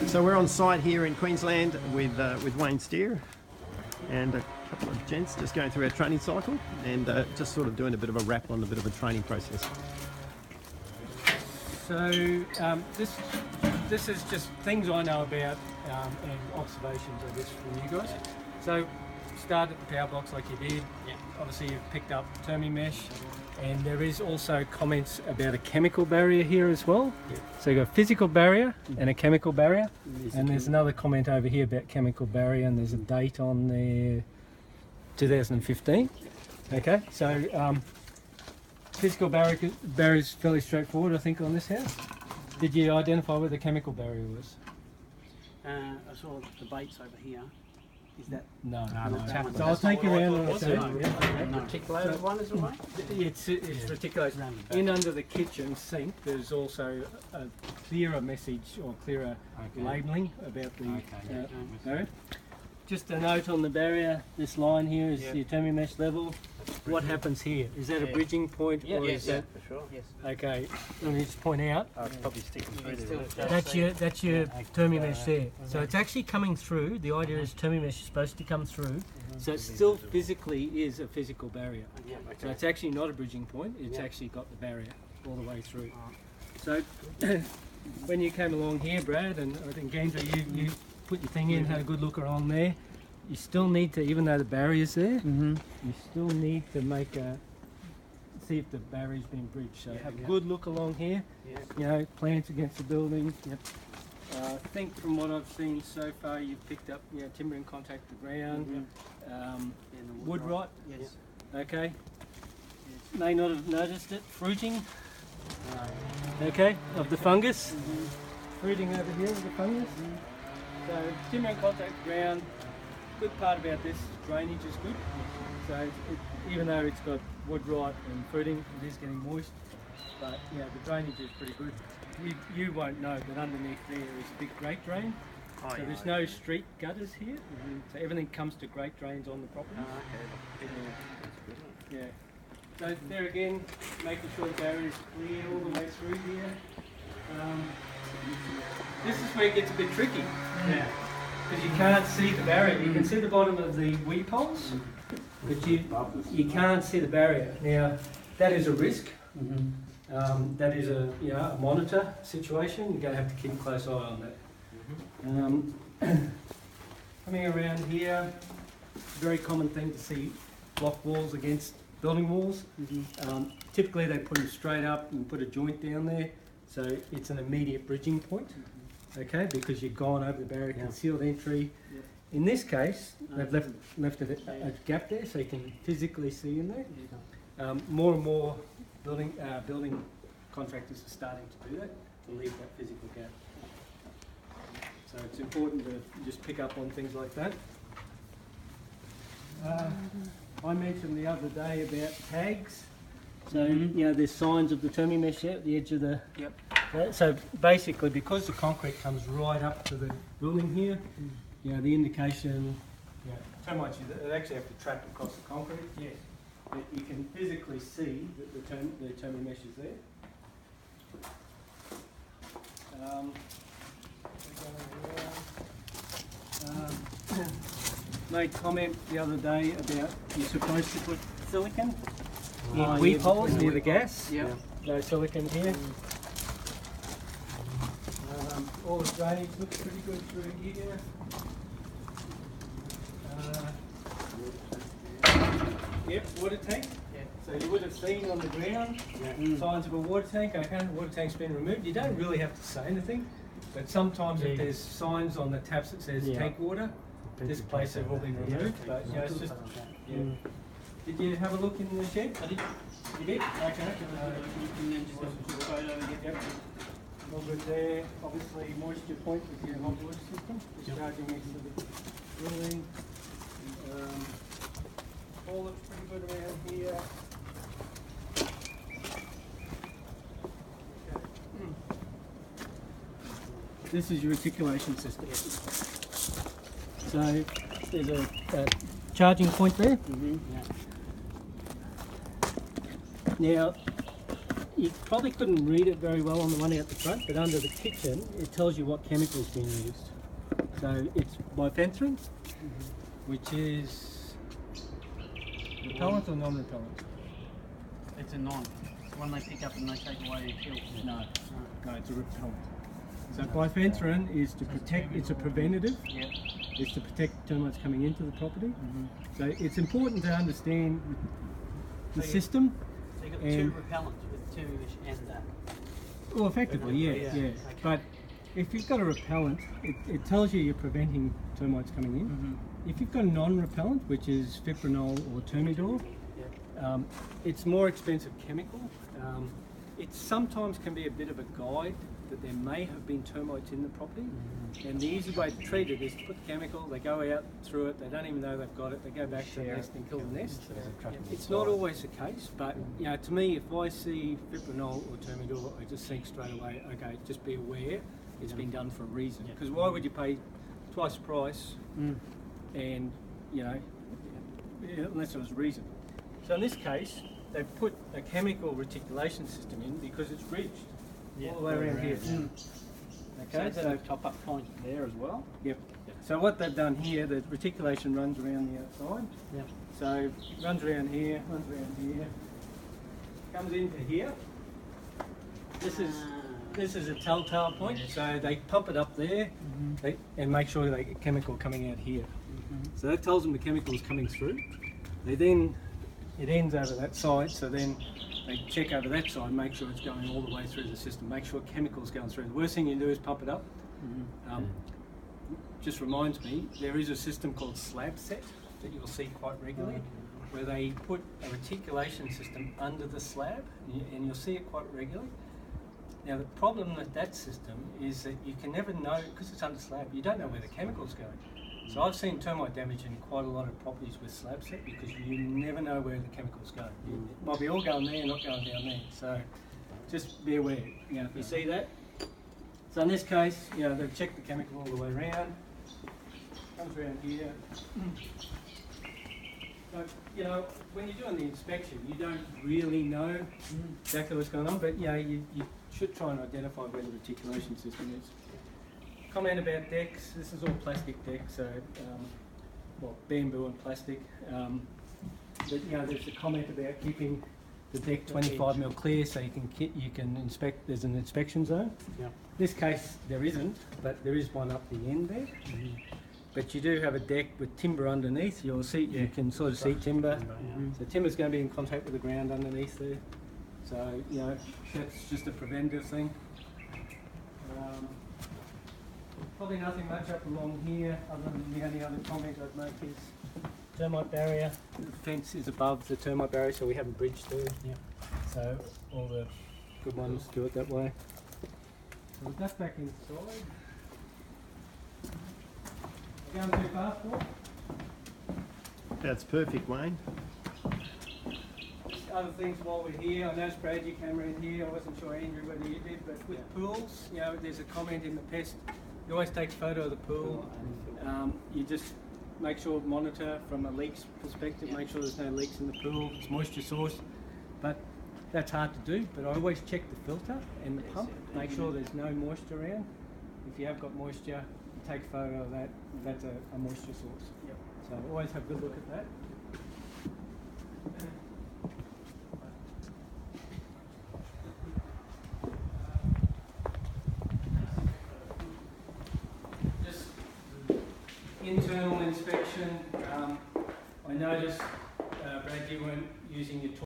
So we're on site here in Queensland with Wayne Steer and a couple of gents just going through our training cycle and just sort of doing a bit of a wrap on a bit of a training process. So this is just things I know about and observations, I guess, from you guys. So start at the power box like you did. Yeah. Obviously you've picked up Termi mesh, and there is also comments about a chemical barrier here as well. Yeah. So you've got a physical barrier and a chemical barrier, and there's another comment over here about chemical barrier, and there's a date on there, 2015. Okay, so physical barrier is fairly straightforward, I think, on this house. Did you identify where the chemical barrier was? I saw the baits over here. Is that? No. So I'll take you around on a reticulated one is the way? It's reticulated. In under the kitchen sink, there's also a clearer message or clearer labelling about the barrier. Just a note on the barrier, this line here is the Termi mesh level. What happens here? Is that a bridging point? Or is that, for sure. Yes. Okay, let me just point out. It's probably sticking through there. That's your Termi mesh there. So it's actually coming through. The idea is Termi mesh is supposed to come through. So it still physically is a physical barrier. So it's actually not a bridging point. It's actually got the barrier all the way through. So when you came along here, Brad, and I think Genza, you put your thing in, had a good look around there. You still need to, even though the barrier's there, you still need to see if the barrier's been bridged. So have a good look along here. You know, plants against the building. I think from what I've seen so far, you've picked up, timber in contact with the ground, wood rot. Yes. Okay. May not have noticed it. Fruiting. Okay, of the fungus. Fruiting over here of the fungus. So timber in contact with the ground. Good part about this drainage is good. So even though it's got wood rot and fruiting, it is getting moist. But the drainage is pretty good. You won't know, but underneath there is a big grate drain. So there's no street gutters here. So everything comes to grate drains on the property. So there again, making sure the barrier is clear all the way through here. This is where it gets a bit tricky. Because you can't see the barrier. You can see the bottom of the weed poles, but you can't see the barrier. Now, that is a risk. That is a monitor situation. You're going to have to keep a close eye on that. Coming around here, very common thing to see block walls against building walls. Typically they put them straight up and put a joint down there, so it's an immediate bridging point. Okay, because you've gone over the barrier, concealed entry. In this case, they've left a gap there so you can physically see in there. More and more building contractors are starting to do that, to leave that physical gap. So it's important to just pick up on things like that. I mentioned the other day about tags. So there's signs of the Termi mesh at the edge of the. So basically, because the concrete comes right up to the building here, the indication, termites you actually have to trap across the concrete. But you can physically see that the Termi mesh is there. Made comment the other day about you're supposed to put silicon in weed holes near the gas. No silicon here. All the drainage looks pretty good through here. Water tank. So you would have seen on the ground signs of a water tank. Okay, the water tank's been removed. You don't really have to say anything, but sometimes if there's signs on the taps that says tank water, this place have all been removed. But it's just. Did you have a look in the shed? I did. You did? Okay. All good there. Obviously, moisture point with your hot water system. Discharging next to the building. All looks pretty good around here. This is your reticulation system. So there's a charging point there. Now, you probably couldn't read it very well on the one out the front, but under the kitchen, it tells you what chemical's being used. So it's bifenthrin, which is repellent or non-repellent? It's a non. It's one they pick up and they take away and kill. No, it's a repellent. So bifenthrin is to protect, it's a preventative, Yep. it's to protect termites coming into the property. So it's important to understand the So you- system. So you've got And- two repellents with two and that. Well, effectively, yeah. Okay. But if you've got a repellent, it tells you you're preventing termites coming in. If you've got a non-repellent, which is fipronil or termidor, Yep. it's more expensive chemical. It sometimes can be a bit of a guide that there may have been termites in the property, and the easy way to treat it is to put the chemical, they go out through it, they don't even know they've got it, they go back to the nest and kill the nest. It's not always the case, but you know, to me, if I see fipronil or termidor, I just think straight away, okay, just be aware it's been done for a reason. Because why would you pay twice the price and, you know, unless there was a reason. So in this case, they've put a chemical reticulation system in because it's ridged all the way around here. Okay, So there's a top-up point there as well. Yep. So what they've done here, the reticulation runs around the outside. Yep. So it runs around here, comes into here. This is a telltale point. So they pump it up there and make sure they get chemical coming out here. So that tells them the chemical is coming through. It ends over that side, so then they check over that side, make sure it's going all the way through the system, make sure chemical's going through. The worst thing you do is pump it up. Just reminds me, there is a system called slab set that you'll see quite regularly, where they put a reticulation system under the slab, and you'll see it quite regularly. Now the problem with that system is that you can never know, because it's under slab, you don't know where the chemical's going. So I've seen termite damage in quite a lot of properties with slab set because you never know where the chemicals go. It might be all going there, not going down there. So just be aware. You know, if you see that. So in this case, you know, they've checked the chemical all the way around. Comes around here. So, you know, when you're doing the inspection, you don't really know exactly what's going on, but you know, you should try and identify where the reticulation system is. Comment about decks. This is all plastic decks, so well, bamboo and plastic. But you know, there's a comment about keeping the deck 25mm clear, so you can inspect. There's an inspection zone. Yeah. In this case, there isn't, but there is one up the end there. But you do have a deck with timber underneath. You'll see, you can sort of see timber. So timber's going to be in contact with the ground underneath there. So you know, that's just a preventative thing. Probably nothing much up along here, other than the only other comment I'd make is termite barrier. The fence is above the termite barrier, so we have a bridge there. Yep. So all the good ones do it that way. So we'll duck back inside. Going too fast, Paul? That's perfect, Wayne. Other things while we're here, I noticed Brad, you came around here, I wasn't sure Andrew whether you did, but with pools, you know, there's a comment in the pest, you always take a photo of the pool, you just make sure, monitor from a leaks perspective, make sure there's no leaks in the pool, it's moisture source, but that's hard to do, but I always check the filter and the pump, make sure there's no moisture around. If you have got moisture, you take a photo of that, that's a moisture source. So always have a good look at that. Internal inspection, I noticed, Brad, you weren't using your